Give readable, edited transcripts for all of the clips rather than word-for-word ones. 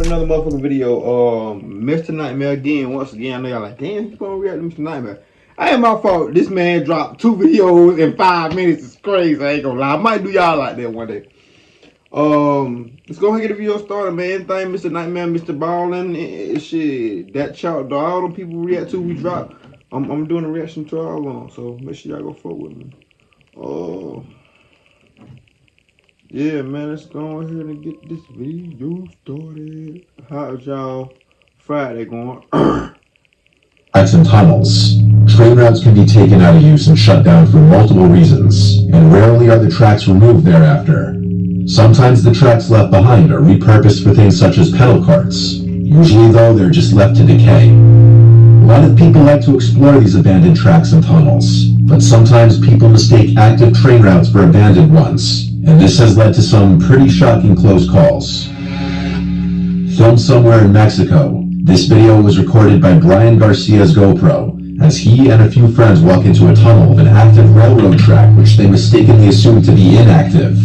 another motherfucking video. Mr. Nightmare again. Once again, I know y'all like, damn, keep on reacting to Mr. Nightmare. I ain't my fault. This man dropped 2 videos in 5 minutes. It's crazy. I ain't gonna lie. I might do y'all like that one day. Let's go ahead and get the video started, man. Anything Mr. Nightmare, Mr. Ballin', shit. That chalk, dog. All them people react to, we drop. I'm doing a reaction to all on, so make sure y'all go forward with me. Yeah, man, let's go ahead and get this video started. How's y'all Friday going? Tracks and tunnels. Train routes can be taken out of use and shut down for multiple reasons, and rarely are the tracks removed thereafter. Sometimes the tracks left behind are repurposed for things such as pedal carts. Usually, though, they're just left to decay. A lot of people like to explore these abandoned tracks and tunnels, but sometimes people mistake active train routes for abandoned ones, and this has led to some pretty shocking close calls. Filmed somewhere in Mexico, this video was recorded by Brian Garcia's GoPro, as he and a few friends walk into a tunnel of an active railroad track which they mistakenly assumed to be inactive.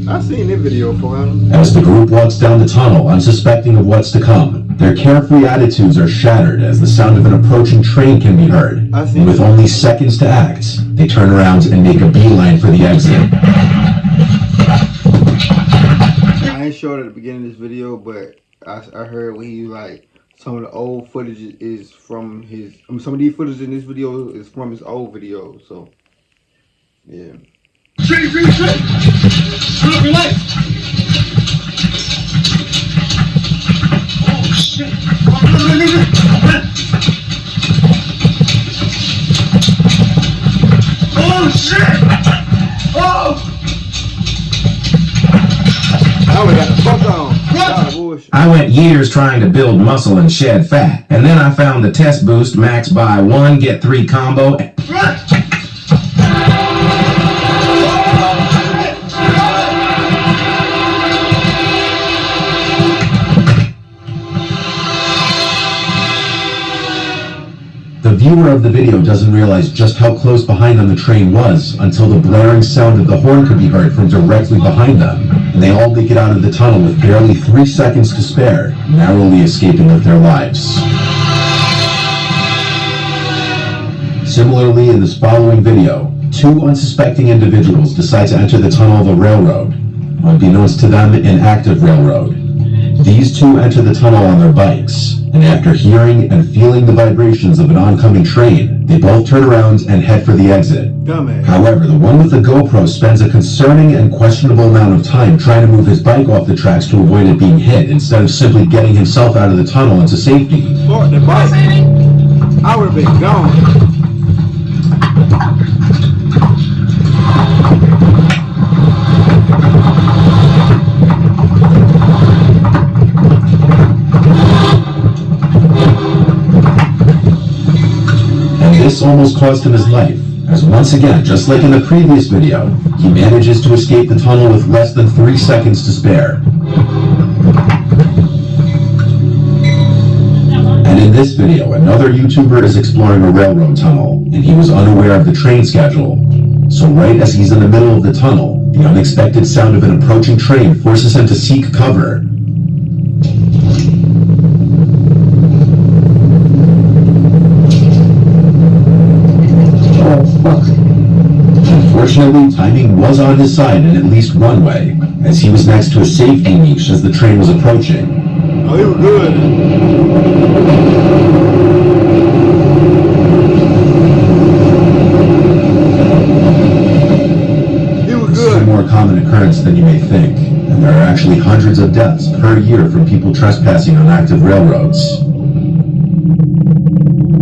I've seen this video for him. As the group walks down the tunnel, unsuspecting of what's to come, their carefree attitudes are shattered as the sound of an approaching train can be heard. And with only seconds to act, they turn around and make a beeline for the exit. I ain't sure at the beginning of this video, but I heard when he like some of the old footage is from his. Some of these footage in this video is from his old video. So yeah. Straight, straight, straight. Turn up your lights. Oh shit. Oh shit. Oh. Now we got the fuck on. I went years trying to build muscle and shed fat, and then I found the test boost max buy 1 get 3 combo. The viewer of the video doesn't realize just how close behind them the train was until the blaring sound of the horn could be heard from directly behind them, and they all make it out of the tunnel with barely 3 seconds to spare, narrowly escaping with their lives. Similarly, in this following video, 2 unsuspecting individuals decide to enter the tunnel of a railroad, unbeknownst to them an active railroad. These 2 enter the tunnel on their bikes, and after hearing and feeling the vibrations of an oncoming train, they both turn around and head for the exit. However, the one with the GoPro spends a concerning and questionable amount of time trying to move his bike off the tracks to avoid it being hit, instead of simply getting himself out of the tunnel into safety. Fuck the bike. I would have been gone. This almost cost him his life, as once again, just like in the previous video, he manages to escape the tunnel with less than 3 seconds to spare. And in this video, another YouTuber is exploring a railroad tunnel, and he was unaware of the train schedule. So right as he's in the middle of the tunnel, the unexpected sound of an approaching train forces him to seek cover. Unfortunately, timing was on his side in at least one way, as he was next to a safety niche as the train was approaching. Oh, he was good. He was good. This is a more common occurrence than you may think, and there are actually hundreds of deaths per year from people trespassing on active railroads.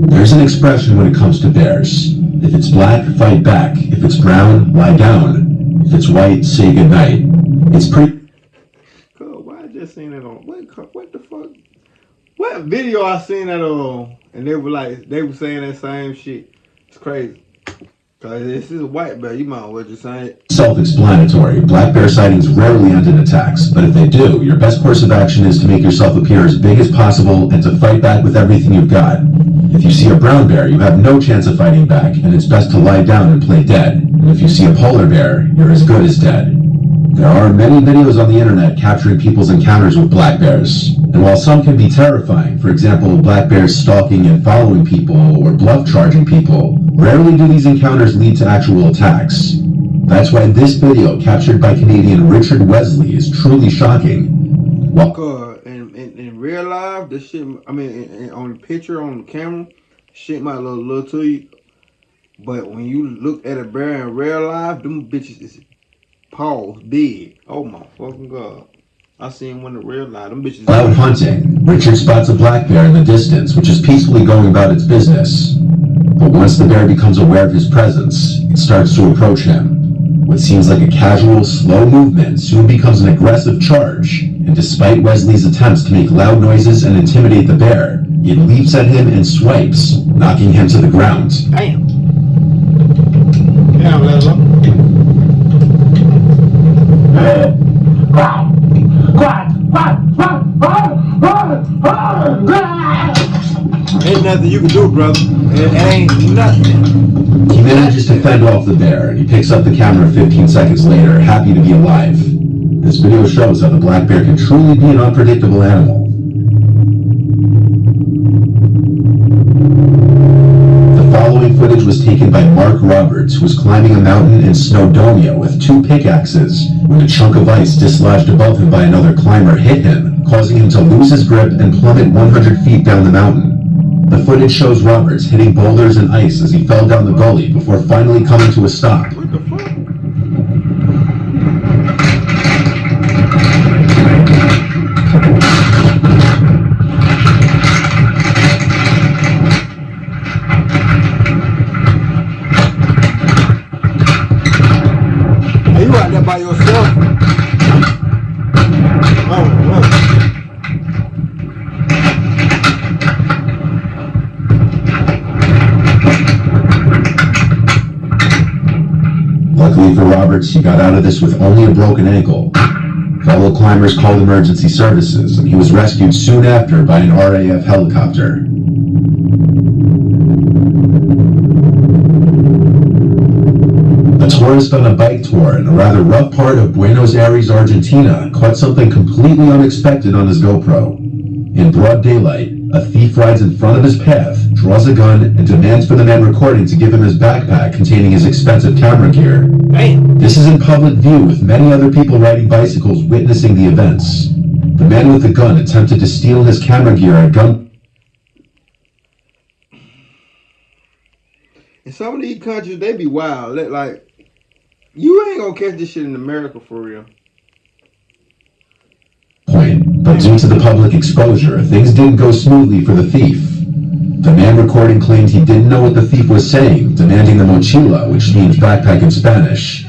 There's an expression when it comes to bears. If it's black, fight back. If it's brown, lie down. If it's white, say goodnight. It's pretty... God, why I just seen that on... What the fuck? What video I seen that on? And they were saying that same shit. It's crazy. Cause this is a white bear, you might as well just say it. Self-explanatory. Black bear sightings rarely end in attacks, but if they do, your best course of action is to make yourself appear as big as possible and to fight back with everything you've got. If you see a brown bear, you have no chance of fighting back, and it's best to lie down and play dead. And if you see a polar bear, you're as good as dead. There are many videos on the internet capturing people's encounters with black bears. And while some can be terrifying, for example, black bears stalking and following people or bluff charging people, rarely do these encounters lead to actual attacks. That's why this video, captured by Canadian Richard Wesley, is truly shocking. In real life, this shit, I mean, on the picture, on the camera, shit might look a little to you. But when you look at a bear in real life, them bitches is paws big. Oh my fucking God. I seen one in real life. Them bitches. While hunting, Richard spots a black bear in the distance, which is peacefully going about its business. But once the bear becomes aware of his presence, it starts to approach him. What seems like a casual, slow movement soon becomes an aggressive charge, and despite Wesley's attempts to make loud noises and intimidate the bear, it leaps at him and swipes, knocking him to the ground. Damn. Damn, Leslie. Ain't nothing you can do, brother. It ain't nothing. He manages to fend off the bear, and he picks up the camera 15 seconds later, happy to be alive. This video shows how the black bear can truly be an unpredictable animal. The following footage was taken by Mark Roberts, who was climbing a mountain in Snowdonia with 2 pickaxes when a chunk of ice dislodged above him by another climber hit him, causing him to lose his grip and plummet 100 feet down the mountain. The footage shows Roberts hitting boulders and ice as he fell down the gully before finally coming to a stop. What the fuck? Are you out there by yourself? Oh, Luckily for Roberts, he got out of this with only a broken ankle. Fellow climbers called emergency services, and he was rescued soon after by an RAF helicopter. A tourist on a bike tour in a rather rough part of Buenos Aires, Argentina, caught something completely unexpected on his GoPro. In broad daylight, a thief rides in front of his path, draws a gun, and demands for the man recording to give him his backpack containing his expensive camera gear. damn. This is in public view with many other people riding bicycles witnessing the events. The man with the gun attempted to steal his camera gear at gun. In some of these countries, they be wild. Like, you ain't gonna catch this shit in America for real. But due to the public exposure, things didn't go smoothly for the thief. The man recording claimed he didn't know what the thief was saying, demanding the mochila, which means backpack in Spanish.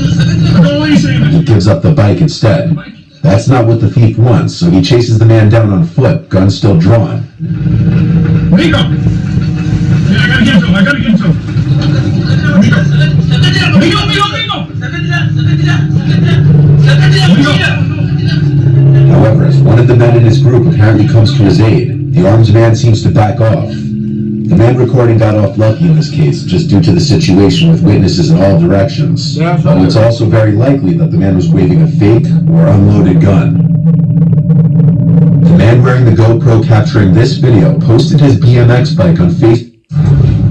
He gives up the bike instead. That's not what the thief wants, so he chases the man down on foot, gun still drawn. Nico! Yeah, I gotta get to him. However, as one of the men in his group apparently comes to his aid, the armed man seems to back off. The man recording got off lucky in this case, just due to the situation with witnesses in all directions. Though it's also very likely that the man was waving a fake or unloaded gun. The man wearing the GoPro capturing this video posted his BMX bike on Facebook.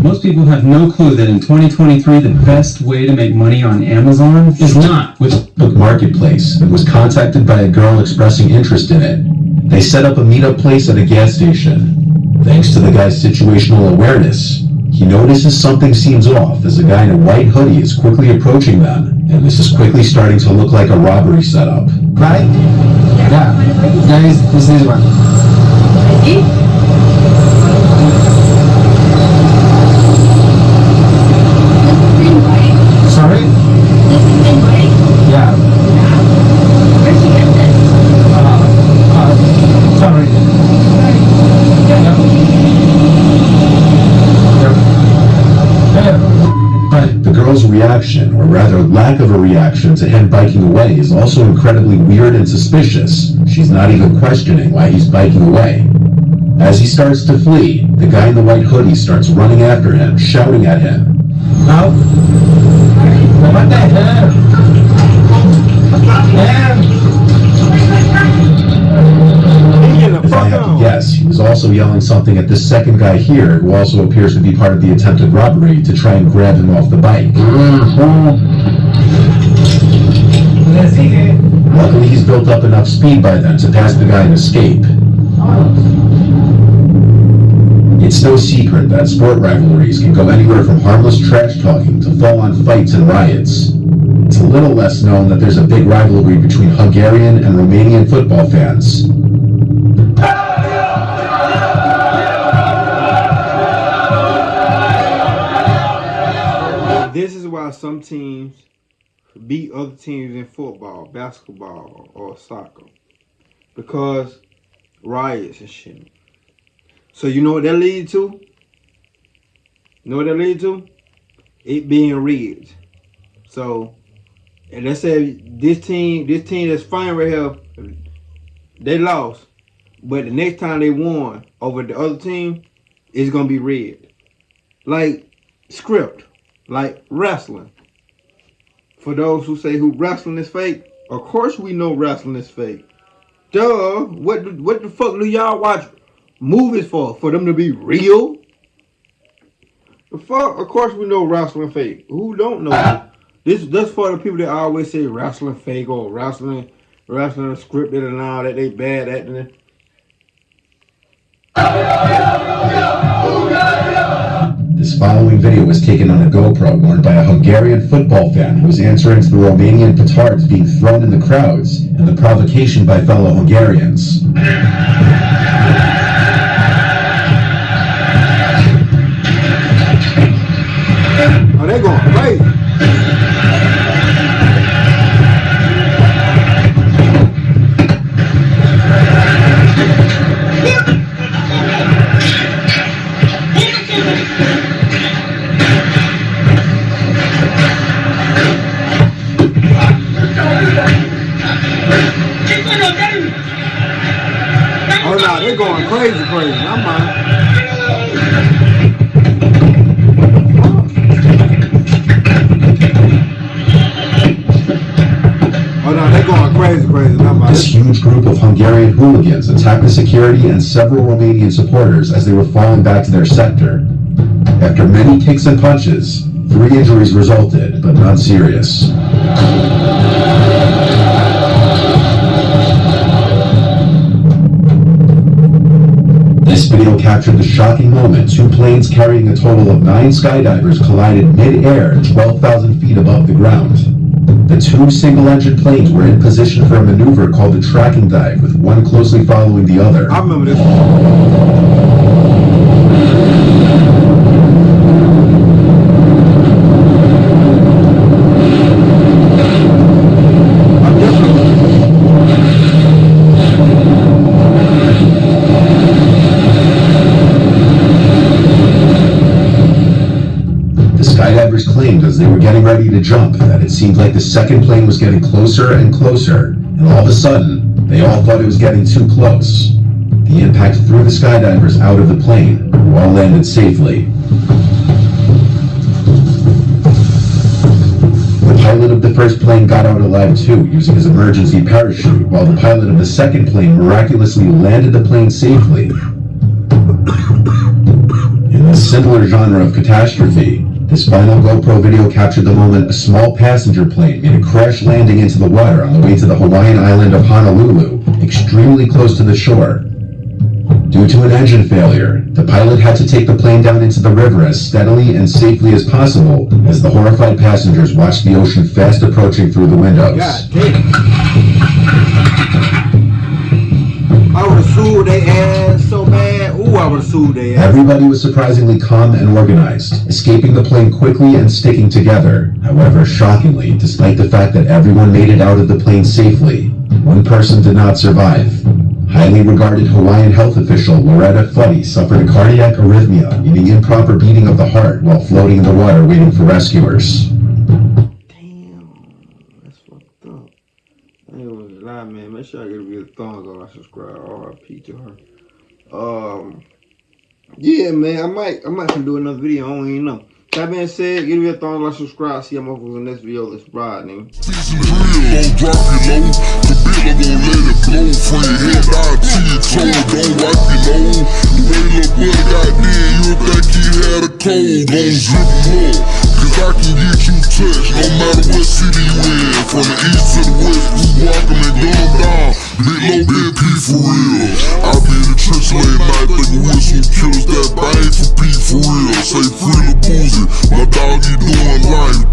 Most people have no clue that in 2023 the best way to make money on Amazon is not with Facebook Marketplace and was contacted by a girl expressing interest in it. They set up a meetup place at a gas station. Thanks to the guy's situational awareness, he notices something seems off as a guy in a white hoodie is quickly approaching them, and this is quickly starting to look like a robbery setup. right? Yeah. Guys, this is one. Sorry? Yeah. Where'd you get this? Sorry. Yep. But The girl's reaction reaction, or rather lack of a reaction, to him biking away is also incredibly weird and suspicious. She's not even questioning why he's biking away. As he starts to flee, the guy in the white hoodie starts running after him, shouting at him. No. What the hell? If I had to guess, he was also yelling something at this second guy here, who also appears to be part of the attempted robbery, to try and grab him off the bike. Luckily, he's built up enough speed by then to pass the guy and escape. It's no secret that sport rivalries can go anywhere from harmless trash talking to full-on fights and riots. It's a little less known that there's a big rivalry between Hungarian and Romanian football fans. This is why some teams beat other teams in football, basketball, or soccer. Because riots and shit. So you know what that leads to? You know what that leads to? It being rigged. So, and let's say this team that's fighting right here, they lost. But the next time they won over the other team, it's gonna be rigged. Like script. Like wrestling. For those who say who wrestling is fake, of course we know wrestling is fake. Duh. What the fuck do y'all watch movies for? For them to be real? The fuck? Of course we know wrestling fake. Who don't know? That's for the people that always say wrestling fake or wrestling scripted and all that. They bad at it. This following video was taken on a GoPro worn by a Hungarian football fan who was answering to the Romanian petards being thrown in the crowds and the provocation by fellow Hungarians. Oh, they going crazy. Oh no, they're going crazy. I'm mine. Oh no, they're going crazy. I'm mine. This huge group of Hungarian hooligans attacked the security and several Romanian supporters as they were falling back to their sector. After many kicks and punches, 3 injuries resulted, but none serious. This video captured the shocking moment 2 planes carrying a total of 9 skydivers collided mid-air 12,000 feet above the ground. The 2 single-engine planes were in position for a maneuver called a tracking dive, with one closely following the other. I remember this. Skydivers claimed as they were getting ready to jump that it seemed like the second plane was getting closer and closer, and all of a sudden, they all thought it was getting too close. The impact threw the skydivers out of the plane, who all landed safely. The pilot of the first plane got out alive too, using his emergency parachute, while the pilot of the second plane miraculously landed the plane safely. In a similar genre of catastrophe, this final GoPro video captured the moment a small passenger plane made a crash landing into the water on the way to the Hawaiian island of Honolulu, extremely close to the shore. Due to an engine failure, the pilot had to take the plane down into the river as steadily and safely as possible as the horrified passengers watched the ocean fast approaching through the windows. God damn. I would have sued their ass so bad. Ooh, I would have sued their ass. Everybody was surprisingly calm and organized, escaping the plane quickly and sticking together. However, shockingly, despite the fact that everyone made it out of the plane safely, one person did not survive. Highly regarded Hawaiian health official Loretta Fuddy suffered a cardiac arrhythmia, meaning improper beating of the heart, while floating in the water waiting for rescuers. lie, man. Make sure I give it a thumbs up, subscribe, RIP to her. Yeah, man, I might do another video. I don't even know. That being said, give me a thumbs up, subscribe. See you motherfuckers in the next video. Let's ride, nigga. Don't drop you low. The bill gon' let it blow. From your head down to your toe. Don't wipe your low. The way little buddy got dead, you would think he had a cold. Gon' zip him up, cause I can get you touched. No matter what city you in. From the east to the west, we walkin' and gun down. Big low, big P for real. I be in the church late night thinking with some killers that bang for P for real. Say free the boozy, my dog, you doing life.